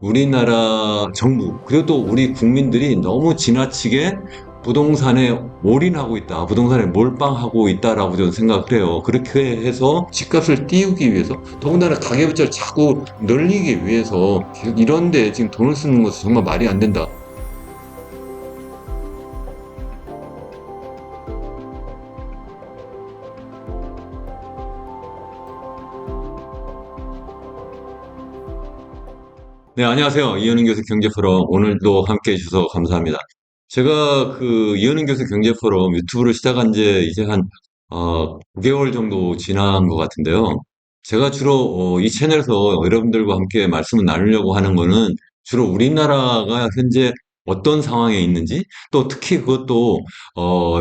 우리나라 정부, 그리고 또 우리 국민들이 너무 지나치게 부동산에 올인하고 있다, 부동산에 몰빵하고 있다라고 저는 생각을 해요. 그렇게 해서 집값을 띄우기 위해서, 더군다나 가계부채를 자꾸 늘리기 위해서 이런데 지금 돈을 쓰는 것은 정말 말이 안 된다. 네, 안녕하세요. 이현은 교수 경제 포럼 오늘도 함께 해주셔서 감사합니다. 제가 그 이현은 교수 경제 포럼 유튜브를 시작한 지 이제 한 9개월 정도 지난 것 같은데요. 제가 주로 이 채널에서 여러분들과 함께 말씀을 나누려고 하는 거는 주로 우리나라가 현재 어떤 상황에 있는지, 또 특히 그것도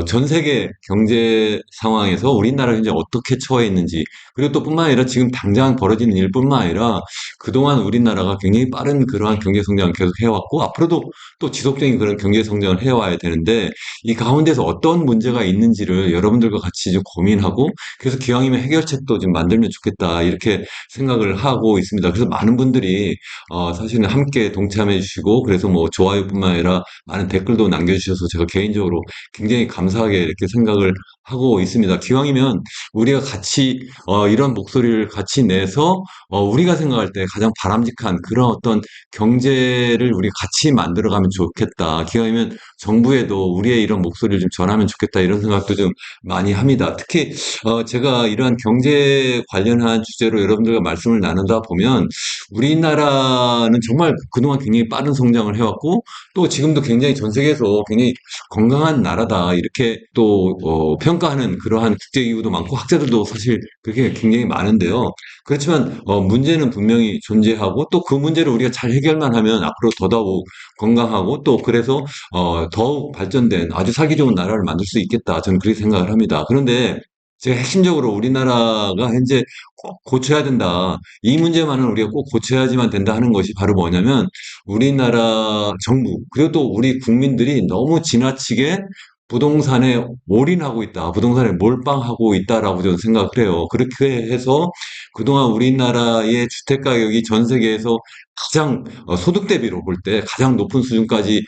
전 세계 경제 상황에서 우리나라 현재 어떻게 처해 있는지, 그리고 또 뿐만 아니라 지금 당장 벌어지는 일뿐만 아니라 그동안 우리나라가 굉장히 빠른 그러한 경제 성장을 계속 해왔고, 앞으로도 또 지속적인 그런 경제 성장을 해와야 되는데, 이 가운데서 어떤 문제가 있는지를 여러분들과 같이 좀 고민하고, 그래서 기왕이면 해결책도 좀 만들면 좋겠다, 이렇게 생각을 하고 있습니다. 그래서 많은 분들이, 사실은 함께 동참해 주시고, 그래서 뭐 좋아요뿐만 아니라 많은 댓글도 남겨주셔서 제가 개인적으로 굉장히 감사하게 이렇게 생각을 하고 있습니다. 기왕이면 우리가 같이, 이런 목소리를 같이 내서 우리가 생각할 때 가장 바람직한 그런 어떤 경제를 우리 같이 만들어가면 좋겠다. 기왕이면 정부에도 우리의 이런 목소리를 좀 전하면 좋겠다. 이런 생각도 좀 많이 합니다. 특히 제가 이러한 경제 관련한 주제로 여러분들과 말씀을 나누다 보면 우리나라는 정말 그동안 굉장히 빠른 성장을 해왔고, 또 지금도 굉장히 전 세계에서 굉장히 건강한 나라다, 이렇게 또 평가하는 그러한 국제기구도 많고 학자들도 사실 그렇게 굉장히 많은데요. 그렇지만 문제는 분명히 존재하고, 또 그 문제를 우리가 잘 해결만 하면 앞으로 더더욱 건강하고, 또 그래서 더욱 발전된 아주 살기 좋은 나라를 만들 수 있겠다, 저는 그렇게 생각을 합니다. 그런데 제가 핵심적으로 우리나라가 현재 꼭 고쳐야 된다, 이 문제만은 우리가 꼭 고쳐야지만 된다 하는 것이 바로 뭐냐면, 우리나라 정부, 그리고 또 우리 국민들이 너무 지나치게 부동산에 올인하고 있다, 부동산에 몰빵하고 있다라고 저는 생각을 해요. 그렇게 해서 그동안 우리나라의 주택 가격이 전 세계에서 가장 소득 대비로 볼 때 가장 높은 수준까지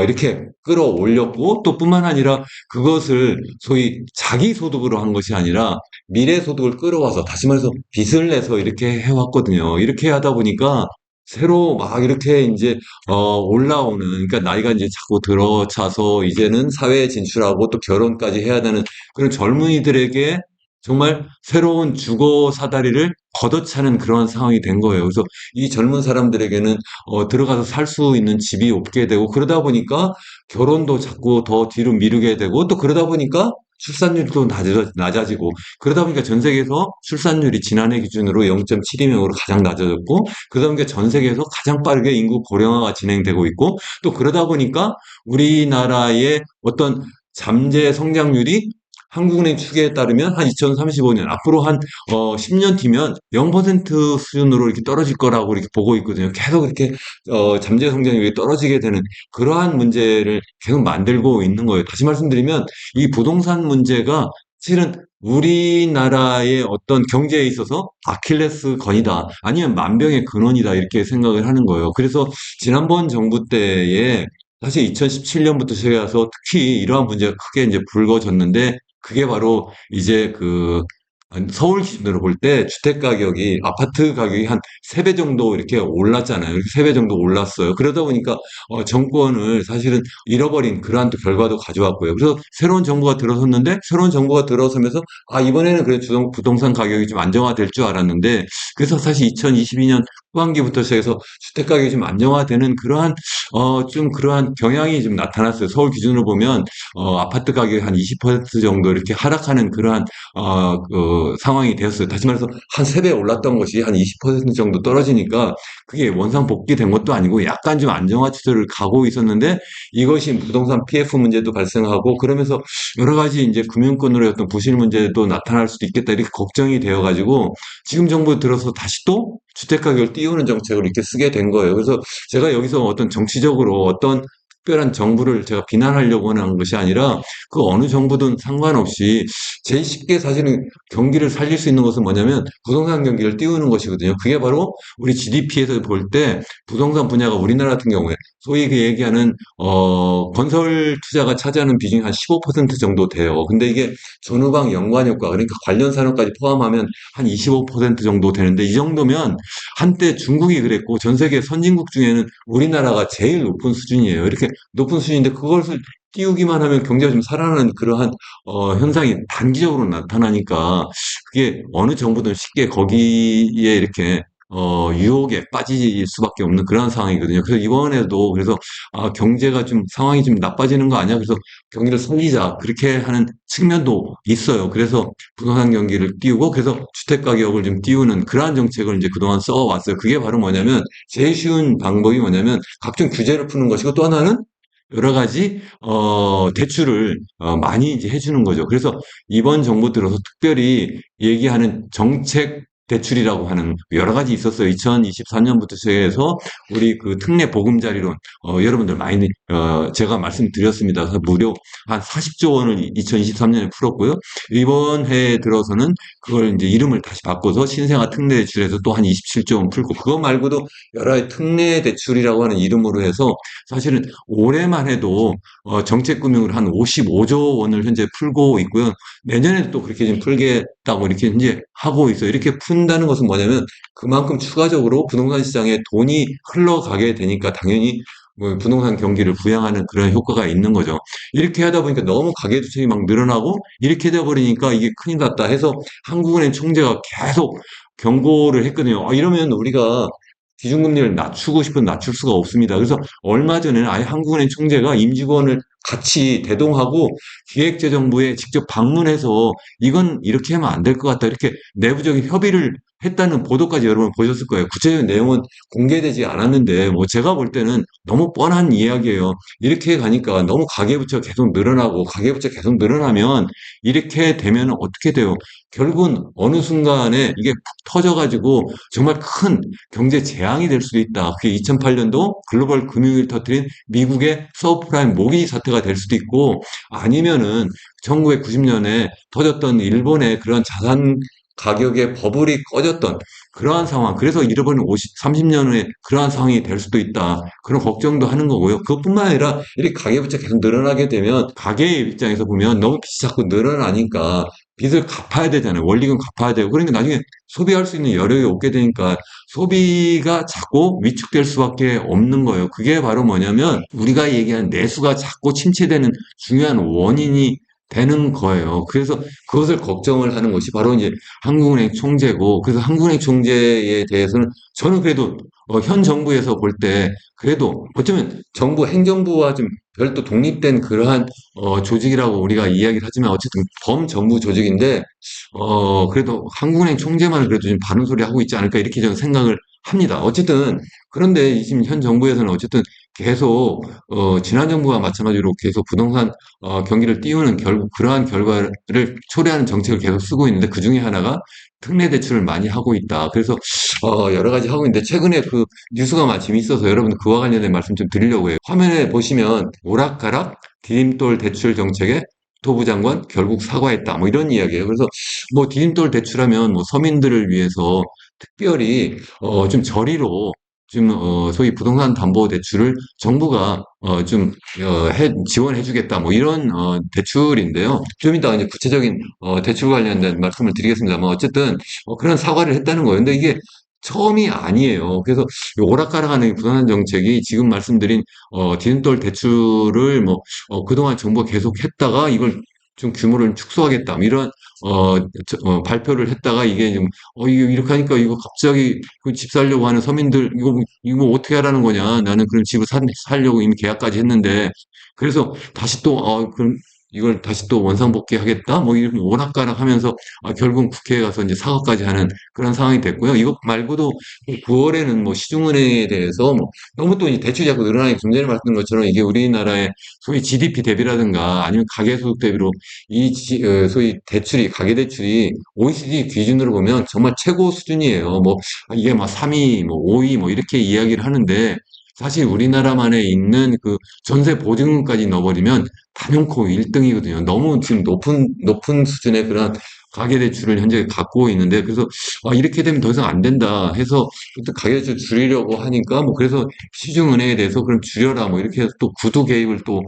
이렇게 끌어올렸고, 또 뿐만 아니라 그것을 소위 자기 소득으로 한 것이 아니라 미래 소득을 끌어와서, 다시 말해서 빚을 내서 이렇게 해왔거든요. 이렇게 하다 보니까 새로 막 이렇게 이제 올라오는, 그러니까 나이가 이제 자꾸 들어차서 이제는 사회에 진출하고 또 결혼까지 해야 되는 그런 젊은이들에게 정말 새로운 주거 사다리를 걷어차는 그런 상황이 된 거예요. 그래서 이 젊은 사람들에게는 들어가서 살 수 있는 집이 없게 되고, 그러다 보니까 결혼도 자꾸 더 뒤로 미루게 되고, 또 그러다 보니까 출산율도 낮아지고, 그러다 보니까 전 세계에서 출산율이 지난해 기준으로 0.72명으로 가장 낮아졌고, 그러다 보니까 전 세계에서 가장 빠르게 인구 고령화가 진행되고 있고, 또 그러다 보니까 우리나라의 어떤 잠재 성장률이 한국은행 추계에 따르면 한 2035년, 앞으로 한 10년 뒤면 0% 수준으로 이렇게 떨어질 거라고 이렇게 보고 있거든요. 계속 이렇게 잠재 성장률이 떨어지게 되는 그러한 문제를 계속 만들고 있는 거예요. 다시 말씀드리면 이 부동산 문제가 실은 우리나라의 어떤 경제에 있어서 아킬레스 건이다, 아니면 만병의 근원이다, 이렇게 생각을 하는 거예요. 그래서 지난번 정부 때에 사실 2017년부터 시작해서 특히 이러한 문제가 크게 이제 불거졌는데, 그게 바로 이제 그 서울 기준으로 볼 때 주택 가격이, 아파트 가격이 한 3배 정도 이렇게 올랐잖아요. 이렇게 3배 정도 올랐어요. 그러다 보니까 정권을 사실은 잃어버린 그러한 또 결과도 가져왔고요. 그래서 새로운 정부가 들어섰는데, 새로운 정부가 들어서면서 이번에는 그래 부동산 가격이 좀 안정화될 줄 알았는데, 그래서 사실 2022년 후반기부터 시작해서 주택 가격이 좀 안정화되는 그러한 좀 그러한 경향이 좀 나타났어요. 서울 기준으로 보면 아파트 가격이 한 20% 정도 이렇게 하락하는 그러한 상황이 되었어요. 다시 말해서 한 3배 올랐던 것이 한 20% 정도 떨어지니까 그게 원상 복귀된 것도 아니고 약간 좀 안정화 추세를 가고 있었는데, 이것이 부동산 PF 문제도 발생하고, 그러면서 여러 가지 이제 금융권으로의 어떤 부실 문제도 나타날 수도 있겠다, 이렇게 걱정이 되어가지고 지금 정부 들어서 다시 또 주택 가격을 띄우는 정책을 이렇게 쓰게 된 거예요. 그래서 제가 여기서 어떤 정치적으로 어떤 특별한 정부를 제가 비난하려고 하는 것이 아니라 그 어느 정부든 상관없이 제일 쉽게 사실은 경기를 살릴 수 있는 것은 뭐냐면 부동산 경기를 띄우는 것이거든요. 그게 바로 우리 GDP에서 볼 때 부동산 분야가 우리나라 같은 경우에 소위 그 얘기하는 건설 투자가 차지하는 비중이 한 15% 정도 돼요. 근데 이게 전후방 연관 효과 그러니까 관련 산업까지 포함하면 한 25% 정도 되는데 이 정도면 한때 중국이 그랬고 전 세계 선진국 중에는 우리나라가 제일 높은 수준이에요. 이렇게 높은 수준인데 그것을 띄우기만 하면 경제가 좀 살아나는 그러한 현상이 단기적으로 나타나니까 그게 어느 정부든 쉽게 거기에 이렇게 유혹에 빠질 수밖에 없는 그런 상황이거든요. 그래서 이번에도 그래서 경제가 좀 상황이 좀 나빠지는 거 아니야? 그래서 경기를 살리자 그렇게 하는 측면도 있어요. 그래서 부동산 경기를 띄우고 그래서 주택 가격을 좀 띄우는 그러한 정책을 이제 그동안 써왔어요. 그게 바로 뭐냐면 제일 쉬운 방법이 뭐냐면 각종 규제를 푸는 것이고 또 하나는 여러 가지 대출을 많이 이제 해주는 거죠. 그래서 이번 정부 들어서 특별히 얘기하는 정책 대출이라고 하는 여러 가지 있었어요. 2023년부터 시작해서 우리 그 특례 보금자리론 여러분들 많이 제가 말씀드렸습니다. 그래서 무려 한 40조 원을 2023년에 풀었고요. 이번 해에 들어서는 그걸 이제 이름을 다시 바꿔서 신생아 특례 대출에서 또 한 27조 원 풀고 그거 말고도 여러 가지 특례 대출이라고 하는 이름으로 해서 사실은 올해만 해도 정책금융을 한 55조 원을 현재 풀고 있고요. 내년에도 또 그렇게 좀 풀겠다고 이렇게 이제 하고 있어요. 이렇게 푼다는 것은 뭐냐면 그만큼 추가적으로 부동산 시장에 돈이 흘러가게 되니까 당연히 뭐 부동산 경기를 부양하는 그런 효과가 있는 거죠. 이렇게 하다 보니까 너무 가계주택이 막 늘어나고 이렇게 돼버리니까 이게 큰일 났다 해서 한국은행 총재가 계속 경고를 했거든요. 이러면 우리가 기준금리를 낮추고 싶은 낮출 수가 없습니다. 그래서 얼마 전에는 아예 한국은행 총재가 임직원을 같이 대동하고 기획재정부에 직접 방문해서 이건 이렇게 하면 안 될 것 같다. 이렇게 내부적인 협의를 했다는 보도까지 여러분 보셨을 거예요. 구체적인 내용은 공개되지 않았는데 뭐 제가 볼 때는 너무 뻔한 이야기예요. 이렇게 가니까 너무 가계부채가 계속 늘어나고 가계부채 계속 늘어나면 이렇게 되면 어떻게 돼요? 결국은 어느 순간에 이게 푹 터져가지고 정말 큰 경제 재앙이 될 수도 있다. 그게 2008년도 글로벌 금융위기를 터뜨린 미국의 서브프라임 모기지 사태가 될 수도 있고 아니면은 1990년에 터졌던 일본의 그런 자산 가격의 버블이 꺼졌던 그러한 상황. 그래서 잃어버린 30년 후에 그러한 상황이 될 수도 있다. 그런 걱정도 하는 거고요. 그것뿐만 아니라 이렇게 가계부채 계속 늘어나게 되면 가계의 입장에서 보면 너무 빚이 자꾸 늘어나니까 빚을 갚아야 되잖아요. 원리금 갚아야 되고. 그러니까 나중에 소비할 수 있는 여력이 없게 되니까 소비가 자꾸 위축될 수밖에 없는 거예요. 그게 바로 뭐냐면 우리가 얘기하는 내수가 자꾸 침체되는 중요한 원인이 되는 거예요. 그래서 그것을 걱정을 하는 것이 바로 이제 한국은행 총재고, 그래서 한국은행 총재에 대해서는 저는 그래도 현 정부에서 볼 때 그래도 어쩌면 정부 행정부와 좀 별도 독립된 그러한 조직이라고 우리가 이야기를 하지만 어쨌든 범정부 조직인데 그래도 한국은행 총재만 그래도 좀 바른 소리 하고 있지 않을까 이렇게 저는 생각을 합니다. 어쨌든 그런데 지금 현 정부에서는 어쨌든 계속 지난 정부와 마찬가지로 계속 부동산 경기를 띄우는 결국 그러한 결과를 초래하는 정책을 계속 쓰고 있는데 그 중에 하나가 특례 대출을 많이 하고 있다. 그래서 여러 가지 하고 있는데 최근에 그 뉴스가 마침 있어서 여러분 그와 관련된 말씀 좀 드리려고 해요. 화면에 보시면 오락가락 디딤돌 대출 정책에 국토부 장관 결국 사과했다. 뭐 이런 이야기예요. 그래서 뭐 디딤돌 대출하면 뭐 서민들을 위해서 특별히 좀 저리로 좀 소위 부동산 담보 대출을 정부가 좀 지원해 주겠다 뭐 이런 대출인데요. 좀 이따 이제 구체적인 대출 관련된 말씀을 드리겠습니다만 어쨌든 그런 사과를 했다는 거예요. 근데 이게 처음이 아니에요. 그래서 이 오락가락하는 부동산 정책이 지금 말씀드린 디딤돌 대출을 뭐 그동안 정부가 계속 했다가 이걸 좀 규모를 축소하겠다 뭐 이런 발표를 했다가 이게 좀 이거 이렇게 하니까 이거 갑자기 그 집 살려고 하는 서민들 이거 어떻게 하라는 거냐 나는 그럼 집을 살려고 이미 계약까지 했는데 그래서 다시 또 그럼 이걸 다시 또 원상복귀 하겠다 뭐 이렇게 오락가락 하면서 결국 국회에 가서 이제 사과까지 하는 그런 상황이 됐고요. 이것 말고도 9월에는 뭐 시중은행에 대해서 뭐 너무 또 이 대출이 자꾸 늘어나니까 좀 전에 말씀드린 것처럼 이게 우리나라의 소위 GDP 대비라든가 아니면 가계소득 대비로 소위 대출이, 가계대출이 OECD 기준으로 보면 정말 최고 수준이에요. 뭐, 이게 막 3위, 뭐 5위, 뭐 이렇게 이야기를 하는데, 사실 우리나라만에 있는 그 전세 보증금까지 넣어버리면 단연코 1등이거든요. 너무 지금 높은 수준의 그런 가계대출을 현재 갖고 있는데, 그래서 이렇게 되면 더 이상 안 된다 해서 또 가계대출 줄이려고 하니까, 뭐 그래서 시중은행에 대해서 그럼 줄여라 뭐 이렇게 해서 또 구두 개입을 또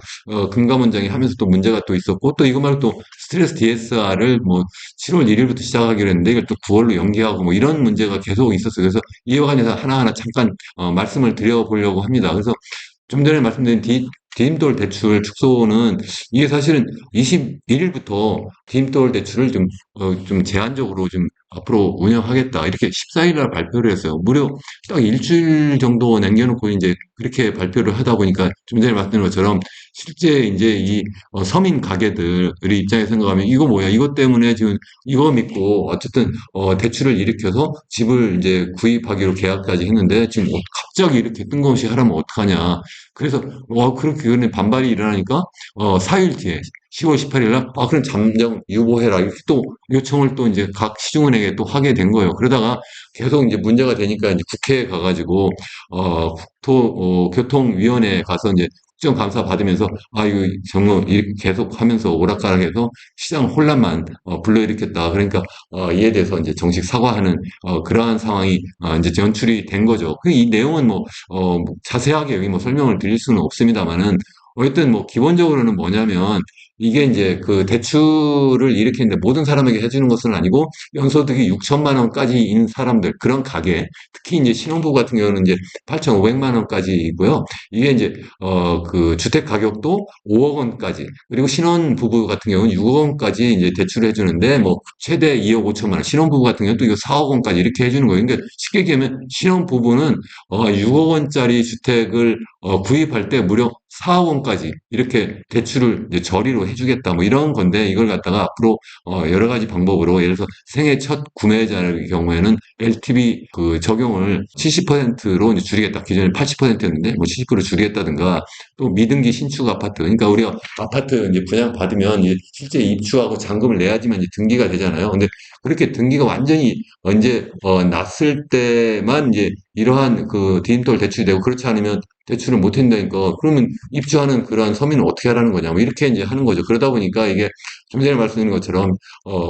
금감원장이 하면서 또 문제가 또 있었고, 또 이거 말고 또 스트레스 DSR을 뭐 7월 1일부터 시작하기로 했는데 이걸 또 9월로 연기하고 뭐 이런 문제가 계속 있었어요. 그래서 이에 관해서 하나하나 잠깐 말씀을 드려보려고 합니다. 그래서 좀 전에 말씀드린 디딤돌 대출 축소는 이게 사실은 21일부터 디딤돌 대출을 좀 제한적으로 좀 앞으로 운영하겠다. 이렇게 14일 날 발표를 했어요. 무려 딱 일주일 정도 남겨놓고 이제 그렇게 발표를 하다 보니까 좀 전에 말씀드린 것처럼 실제 이제 이 서민 가게들의 입장에 생각하면 이거 뭐야? 이것 때문에 지금 이거 믿고 어쨌든 대출을 일으켜서 집을 이제 구입하기로 계약까지 했는데 지금 갑자기 이렇게 뜬금없이 하라면 어떡하냐. 그래서 그렇게 그런 반발이 일어나니까 4일 뒤에 10월 18일 날 그럼 잠정 유보해라 이렇게 또 요청을 또 이제 각 시중은행에 또 하게 된 거예요. 그러다가 계속 이제 문제가 되니까 이제 국회에 가가지고 교통위원회에 가서 이제 국정감사 받으면서 이거 정말 이렇게 계속 하면서 오락가락해서 시장 혼란만 불러일으켰다. 그러니까 이에 대해서 이제 정식 사과하는 그러한 상황이 이제 연출이 된 거죠. 이 내용은 뭐 자세하게 여기 뭐 설명을 드릴 수는 없습니다만은 어쨌든 뭐 기본적으로는 뭐냐면 이게 이제 그 대출을 일으키는데 모든 사람에게 해주는 것은 아니고 연소득이 6천만 원까지인 사람들 그런 가게 특히 이제 신혼부부 같은 경우는 이제 8,500만 원까지이고요. 이게 이제 그 주택 가격도 5억 원까지 그리고 신혼부부 같은 경우는 6억 원까지 이제 대출을 해주는데 뭐 최대 2억 5천만 원 신혼부부 같은 경우는 또 이거 4억 원까지 이렇게 해주는 거예요. 그러니까 쉽게 얘기하면 신혼부부는 6억 원짜리 주택을 구입할 때 무려 4억 원까지 이렇게 대출을 이제 저리로 해주겠다 뭐 이런 건데 이걸 갖다가 앞으로 여러 가지 방법으로 예를 들어서 생애 첫 구매자의 경우에는 LTV 그 적용을 70%로 이제 줄이겠다. 기존에 80%였는데 뭐 70% 줄이겠다든가 또 미등기 신축 아파트 그러니까 우리가 아파트 이제 분양 받으면 이제 실제 입주하고 잔금을 내야지만 이제 등기가 되잖아요. 근데 그렇게 등기가 완전히 이제 났을 때만 이제 이러한 그 디딤돌 대출이 되고 그렇지 않으면 대출을 못 한다니까 그러면 입주하는 그러한 서민은 어떻게 하라는 거냐 뭐 이렇게 이제 하는 거죠. 그러다 보니까 이게 좀 전에 말씀드린 것처럼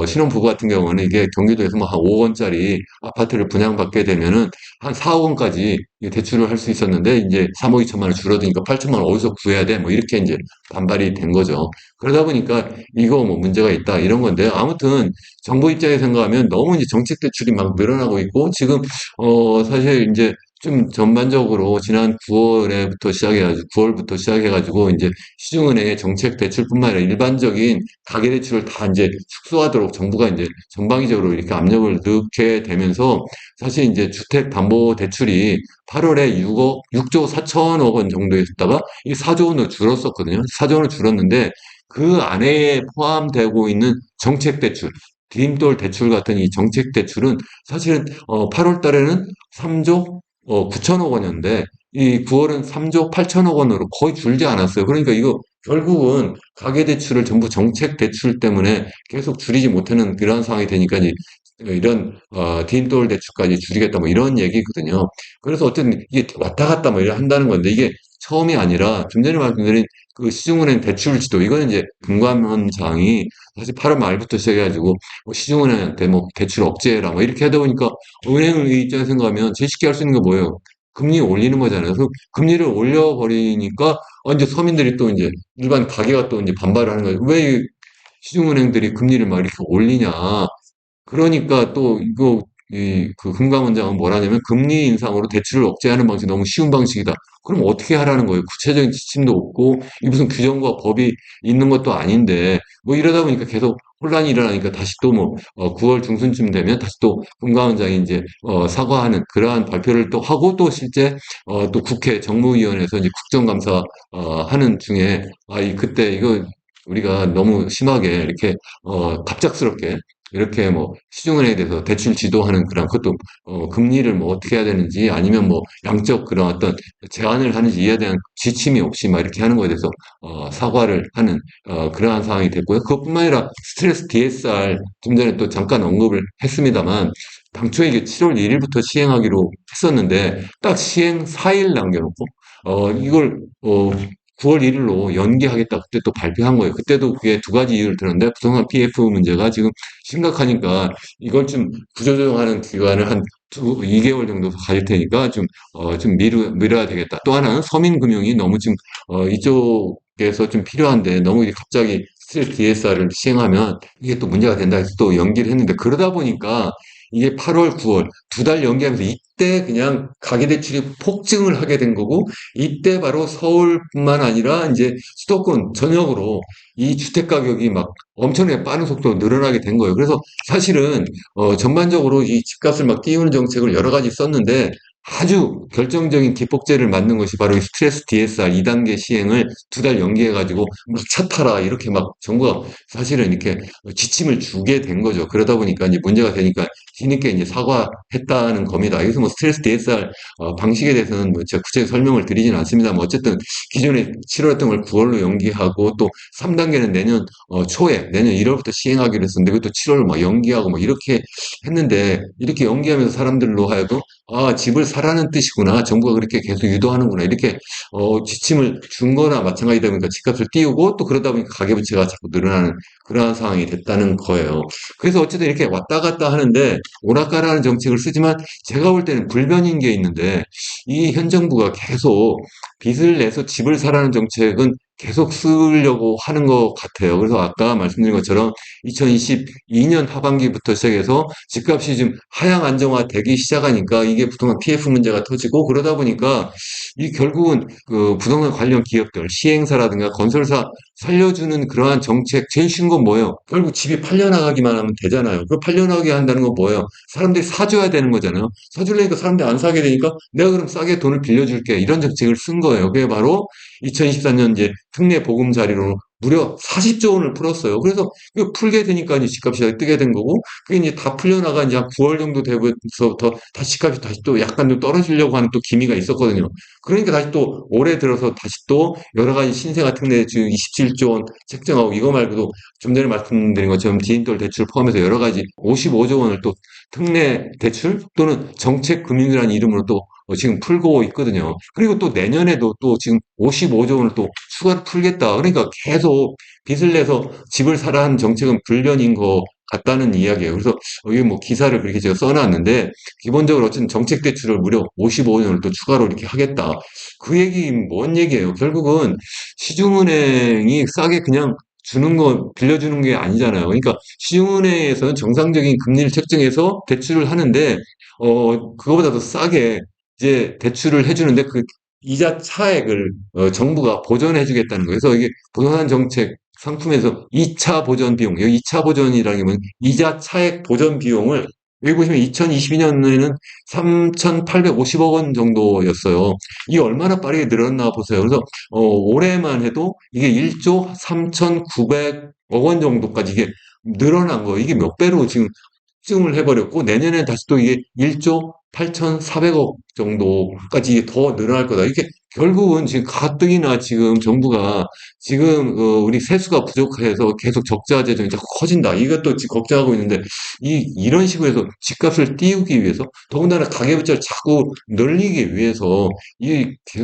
신혼부부 같은 경우는 이게 경기도에서 뭐 한 5억 원짜리 아파트를 분양받게 되면은 한 4억 원까지 대출을 할 수 있었는데 이제 3억 2천만 원 줄어드니까 8천만 원 어디서 구해야 돼? 뭐 이렇게 이제 반발이 된 거죠. 그러다 보니까 이거 뭐 문제가 있다 이런 건데 아무튼 정부 입장에 생각하면 너무 이제 정책 대출이 막 늘어나고 있고 지금 사실 이제 좀 전반적으로 지난 9월부터 시작해가지고 이제 시중은행의 정책 대출뿐만 아니라 일반적인 가계대출을 다 이제 축소하도록 정부가 이제 전방위적으로 이렇게 압력을 넣게 되면서 사실 이제 주택담보대출이 8월에 6조 4천억 원 정도였다가 이 4조 원으로 줄었었거든요. 4조 원으로 줄었는데 그 안에 포함되고 있는 정책 대출 디딤돌 대출 같은 이 정책 대출은 사실은 8월 달에는 3조 9천억 원이었는데 이 9월은 3조 8천억 원으로 거의 줄지 않았어요. 그러니까 이거 결국은 가계대출을 전부 정책 대출 때문에 계속 줄이지 못하는 그런 상황이 되니까 이제 이런 디딤돌 대출까지 줄이겠다 뭐 이런 얘기거든요. 그래서 어쨌든 이게 왔다 갔다 뭐 이래 한다는 건데 이게 처음이 아니라 좀 전에 말씀드린 그 시중은행 대출 지도 이거는 이제 금감원장이 사실 8월 말부터 시작해가지고 뭐 시중은행한테 뭐 대출 억제해라 뭐 이렇게 하다 보니까 은행 입장에서 생각하면 제일 쉽게 할 수 있는 게 뭐예요? 금리 올리는 거잖아요. 그래서 금리를 올려버리니까 이제 서민들이 또 이제 일반 가게가 또 이제 반발을 하는 거예요. 왜 시중은행들이 금리를 막 이렇게 올리냐? 그러니까 또 이거 그 금감원장은 뭐라냐면 금리 인상으로 대출을 억제하는 방식이 너무 쉬운 방식이다. 그럼 어떻게 하라는 거예요? 구체적인 지침도 없고 이 무슨 규정과 법이 있는 것도 아닌데 뭐 이러다 보니까 계속 혼란이 일어나니까 다시 또 뭐 9월 중순쯤 되면 다시 또 금감원장이 이제 사과하는 그러한 발표를 또 하고 또 실제 또 국회 정무위원회에서 이제 국정감사 하는 중에 그때 이거 우리가 너무 심하게 이렇게 갑작스럽게 이렇게 뭐 시중은행에 대해서 대출 지도하는 그런 것도 금리를 뭐 어떻게 해야 되는지 아니면 뭐 양적 그런 어떤 제한을 하는지 이에 대한 지침이 없이 막 이렇게 하는 거에 대해서 사과를 하는 그러한 상황이 됐고요. 그것뿐만 아니라 스트레스 DSR 좀 전에 또 잠깐 언급을 했습니다만 당초에 이게 7월 1일부터 시행하기로 했었는데 딱 시행 4일 남겨놓고 이걸 9월 1일로 연기하겠다 그때 또 발표한 거예요. 그때도 그게 두 가지 이유를 들었는데 부동산 PF 문제가 지금 심각하니까 이걸 좀 구조조정하는 기간을 한 2개월 정도 가질 테니까 좀 미뤄야 되겠다. 또 하나는 서민금융이 너무 지금 이쪽에서 좀 필요한데 너무 이제 갑자기 스트레스 DSR을 시행하면 이게 또 문제가 된다 해서 또 연기를 했는데 그러다 보니까 이게 8월, 9월 두 달 연기하면서 이때 그냥 가계대출이 폭증을 하게 된 거고 이때 바로 서울뿐만 아니라 이제 수도권 전역으로 이 주택 가격이 막 엄청나게 빠른 속도로 늘어나게 된 거예요. 그래서 사실은 전반적으로 이 집값을 막 띄우는 정책을 여러 가지 썼는데 아주 결정적인 기폭제를 맞는 것이 바로 이 스트레스 DSR 2단계 시행을 두 달 연기해가지고 막 차 타라 이렇게 막 정부가 사실은 이렇게 지침을 주게 된 거죠. 그러다 보니까 이제 문제가 되니까 뒤늦게 이제 사과했다는 겁니다. 여기서 뭐 스트레스 DSR 방식에 대해서는 뭐 제가 구체적 설명을 드리지는 않습니다만 어쨌든 기존에 7월 했던 걸 9월로 연기하고 또 3단계는 내년 초에 내년 1월부터 시행하기로 했었는데 그것도 7월로 막 연기하고 뭐 이렇게 했는데 이렇게 연기하면서 사람들로 하여금 아, 집을 사라는 뜻이구나. 정부가 그렇게 계속 유도하는구나. 이렇게 지침을 준 거나 마찬가지다 보니까 집값을 띄우고 또 그러다 보니까 가계부채가 자꾸 늘어나는 그러한 상황이 됐다는 거예요. 그래서 어쨌든 이렇게 왔다 갔다 하는데 오락가라는 정책을 쓰지만 제가 볼 때는 불변인 게 있는데 이 현 정부가 계속 빚을 내서 집을 사라는 정책은 계속 쓰려고 하는 것 같아요. 그래서 아까 말씀드린 것처럼 2022년 하반기부터 시작해서 집값이 지금 하향 안정화되기 시작하니까 이게 부동산 PF 문제가 터지고 그러다 보니까 이 결국은 그 부동산 관련 기업들, 시행사라든가 건설사 살려주는 그러한 정책 제일 쉬운 건 뭐예요? 결국 집이 팔려나가기만 하면 되잖아요. 그 팔려나가게 한다는 건 뭐예요? 사람들이 사줘야 되는 거잖아요. 사주려니까 사람들이 안 사게 되니까 내가 그럼 싸게 돈을 빌려줄게. 이런 정책을 쓴 거예요. 그게 바로 2024년 이제 특례 보금자리로 무려 40조 원을 풀었어요. 그래서 이거 풀게 되니까 이제 집값이 뜨게 된 거고, 그게 이제 다 풀려나가 이제 한 9월 정도 되면서부터 다시 집값이 다시 또 약간 좀 떨어지려고 하는 또 기미가 있었거든요. 그러니까 다시 또 올해 들어서 다시 또 여러 가지 신생아 특례 지금 27조 원 책정하고 이거 말고도 좀 전에 말씀드린 것처럼 디인돌 대출 포함해서 여러 가지 55조 원을 또 특례 대출 또는 정책금융이라는 이름으로 또 지금 풀고 있거든요. 그리고 또 내년에도 또 지금 55조 원을 또 추가로 풀겠다. 그러니까 계속 빚을 내서 집을 사라 는 정책은 불변인 것 같다는 이야기예요. 그래서 여기 뭐 기사를 그렇게 제가 써놨는데 기본적으로 어쨌든 정책 대출을 무려 55년을 또 추가로 이렇게 하겠다. 그 얘기 뭔 얘기예요? 결국은 시중은행이 싸게 그냥 주는 거 빌려주는 게 아니잖아요. 그러니까 시중은행에서는 정상적인 금리를 책정해서 대출을 하는데 그거보다 더 싸게 이제 대출을 해주는데 그 이자 차액을 정부가 보전해 주겠다는 거예요. 그래서 이게 부동산 정책 상품에서 2차 보전 비용, 여기 2차 보전이라는 게 뭐냐면 이자 차액 보전 비용을 여기 보시면 2022년에는 3,850억 원 정도였어요. 이게 얼마나 빠르게 늘었나 보세요. 그래서 올해만 해도 이게 1조 3,900억 원 정도까지 이게 늘어난 거예요. 이게 몇 배로 지금 증을 해버렸고 내년에 다시 또 이게 1조 8,400억 정도까지 이게 더 늘어날 거다. 이게 결국은 지금 가뜩이나 지금 정부가 지금 우리 세수가 부족해서 계속 적자 재정이 자꾸 커진다. 이것도 지금 걱정하고 있는데 이런 식으로 해서 집값을 띄우기 위해서 더군다나 가계부채를 자꾸 늘리기 위해서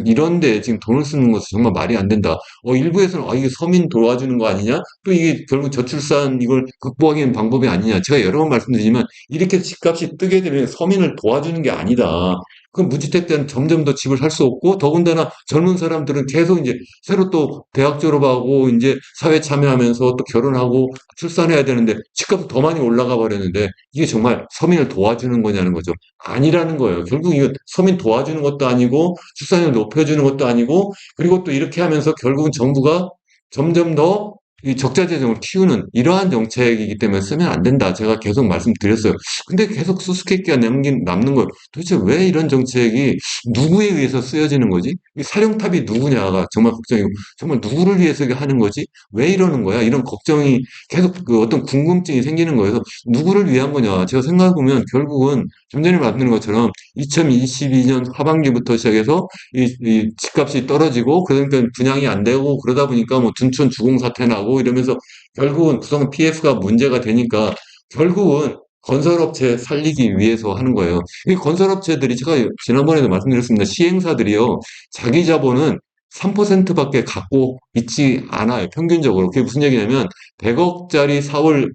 이런데 지금 돈을 쓰는 것은 정말 말이 안 된다. 일부에서는 이게 서민 도와주는 거 아니냐? 또 이게 결국 저출산 이걸 극복하기 위한 방법이 아니냐. 제가 여러 번 말씀드리지만 이렇게 집값이 뜨게 되면 서민을 도와주는 게 아니다. 그럼 무주택자는 점점 더 집을 살 수 없고 더군다나 젊은 사람들은 계속 이제 새로 또 대학 졸업하고 이제 사회 참여하면서 또 결혼하고 출산해야 되는데 집값이 더 많이 올라가 버렸는데 이게 정말 서민을 도와주는 거냐는 거죠. 아니라는 거예요. 결국 이거 서민 도와주는 것도 아니고 출산율 높여주는 것도 아니고 그리고 또 이렇게 하면서 결국은 정부가 점점 더 이 적자 재정을 키우는 이러한 정책이기 때문에 쓰면 안 된다. 제가 계속 말씀드렸어요. 근데 계속 수수께끼가 남는 거예요. 도대체 왜 이런 정책이 누구에 의해서 쓰여지는 거지? 이 사령탑이 누구냐가 정말 걱정이고, 정말 누구를 위해서 이게 하는 거지? 왜 이러는 거야? 이런 걱정이 계속 그 어떤 궁금증이 생기는 거예요. 그래서 누구를 위한 거냐? 제가 생각해보면 결국은 좀 전에 말씀드린 것처럼 2022년 하반기부터 시작해서 이 집값이 떨어지고 그러니까 분양이 안 되고 그러다 보니까 뭐 둔촌 주공 사태 나고 이러면서 결국은 구성 PF가 문제가 되니까 결국은 건설업체 살리기 위해서 하는 거예요. 이 건설업체들이 제가 지난번에도 말씀드렸습니다. 시행사들이요, 자기 자본은 3%밖에 갖고 있지 않아요. 평균적으로. 그게 무슨 얘기냐면 100억짜리 사업을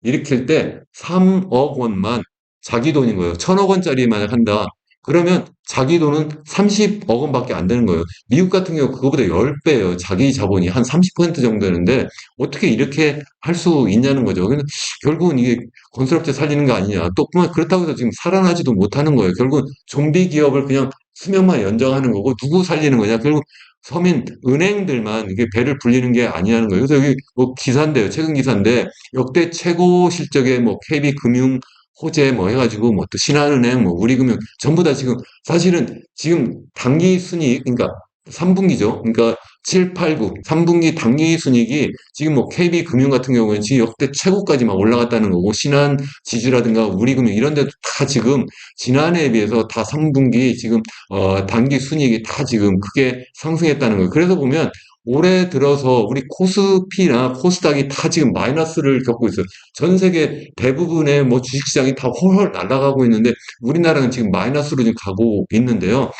일으킬 때 3억 원만 자기 돈인 거예요. 1000억 원짜리만 한다. 그러면 자기 돈은 30억 원밖에 안 되는 거예요. 미국 같은 경우 그거보다 10배예요. 자기 자본이 한 30% 정도 되는데 어떻게 이렇게 할 수 있냐는 거죠. 그래서 결국은 이게 건설업체 살리는 거 아니냐. 또 그렇다고 해서 지금 살아나지도 못하는 거예요. 결국은 좀비 기업을 그냥 수명만 연장하는 거고 누구 살리는 거냐. 결국 서민 은행들만 이게 배를 불리는 게 아니라는 거예요. 그래서 여기 뭐 기사인데요. 최근 기사인데 역대 최고 실적의 뭐 KB금융, 호재 뭐 해가지고 뭐 또 신한은행, 뭐 우리금융 전부 다 지금 사실은 지금 당기 순이익 그러니까 3분기죠. 그러니까 7, 8, 9 3분기 당기 순이익이 지금 뭐 KB금융 같은 경우는 지금 역대 최고까지 막 올라갔다는 거고 신한 지주라든가 우리금융 이런 데도 다 지금 지난해에 비해서 다 3분기 지금 단기 순이익이 다 지금 크게 상승했다는 거예요. 그래서 보면 올해 들어서 우리 코스피나 코스닥이 다 지금 마이너스를 겪고 있어요. 전 세계 대부분의 뭐 주식시장이 다 헐헐 날아가고 있는데 우리나라는 지금 마이너스로 지금 가고 있는데요.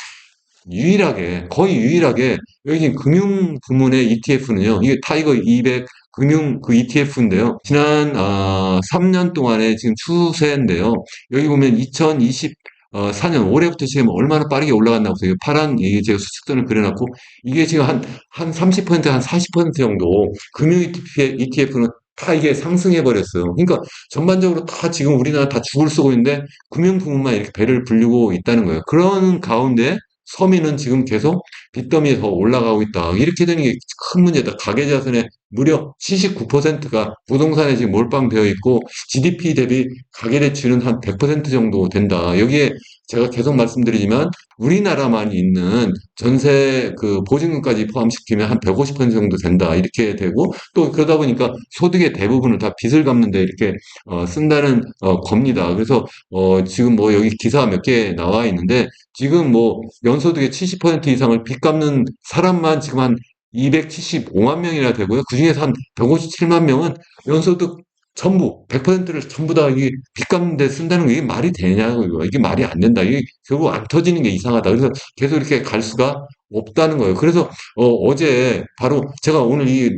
유일하게, 거의 유일하게 여기 지금 금융 부문의 ETF는요. 이게 타이거 200 금융 그 ETF인데요. 지난 3년 동안의 지금 추세인데요. 여기 보면 2024년 올해부터 지금 얼마나 빠르게 올라갔나 보세요. 파란 이 제가 수축선을 그려놨고 이게 지금 한 30%, 한 40% 정도 금융 ETF는 다 이게 상승해 버렸어요. 그러니까 전반적으로 다 지금 우리나라 다 죽을 쓰고 있는데 금융 부문만 이렇게 배를 불리고 있다는 거예요. 그런 가운데 서민은 지금 계속 빚더미에 더 올라가고 있다. 이렇게 되는 게 큰 문제다. 가계자산의 무려 79%가 부동산에 지금 몰빵되어 있고 GDP 대비 가계대출은 한 100% 정도 된다. 여기에 제가 계속 말씀드리지만 우리나라만 있는 전세 그 보증금까지 포함시키면 한 150% 정도 된다. 이렇게 되고 또 그러다 보니까 소득의 대부분을 다 빚을 갚는데 이렇게 쓴다는 겁니다. 그래서 지금 뭐 여기 기사 몇 개 나와 있는데 지금 뭐 연소득의 70% 이상을 빚 갚는 사람만 지금 한 275만 명이나 되고요. 그중에서 한 157만 명은 연소득 전부 100%를 전부 다 이게 빚 갚는 데 쓴다는 게 이게 말이 되냐고요. 이게 말이 안 된다. 이게 결국 안 터지는 게 이상하다. 그래서 계속 이렇게 갈 수가 없다는 거예요. 그래서 어제 바로 제가 오늘 이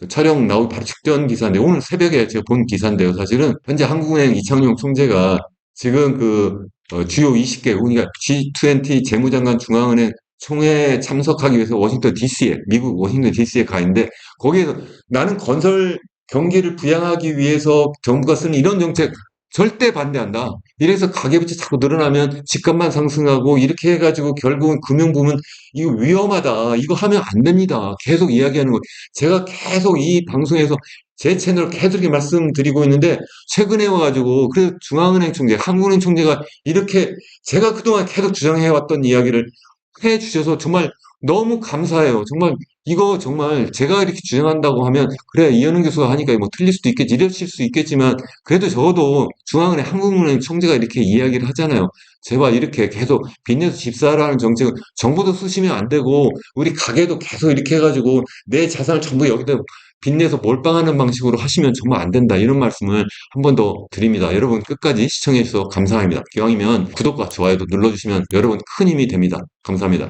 촬영 나오기 바로 직전 기사인데 오늘 새벽에 제가 본 기사인데요. 사실은 현재 한국은행 이창용 총재가 지금 그 주요 20개국 그러니까 G20 재무장관 중앙은행 총회에 참석하기 위해서 워싱턴 DC에 미국 워싱턴 DC에 가 있는데 거기에서 나는 건설 경기를 부양하기 위해서 정부가 쓰는 이런 정책 절대 반대한다. 이래서 가계부채 자꾸 늘어나면 집값만 상승하고 이렇게 해가지고 결국은 금융부문 이거 위험하다. 이거 하면 안 됩니다. 계속 이야기하는 거. 제가 계속 이 방송에서 제 채널 계속 이렇게 말씀드리고 있는데 최근에 와가지고 그 중앙은행 총재, 한국은행 총재가 이렇게 제가 그동안 계속 주장해왔던 이야기를 해주셔서 정말 너무 감사해요. 정말 이거 정말 제가 이렇게 주장한다고 하면 그래 이현웅 교수가 하니까 뭐 틀릴 수도 있겠지 이러실 수 있겠지만 그래도 적어도 중앙은행 한국은행 총재가 이렇게 이야기를 하잖아요. 제발 이렇게 계속 빚내서 집사라는 정책은 정부도 쓰시면 안 되고 우리 가게도 계속 이렇게 해가지고 내 자산을 전부 여기다 빚내서 몰빵하는 방식으로 하시면 정말 안 된다. 이런 말씀을 한 번 더 드립니다. 여러분 끝까지 시청해 주셔서 감사합니다. 기왕이면 구독과 좋아요도 눌러주시면 여러분 큰 힘이 됩니다. 감사합니다.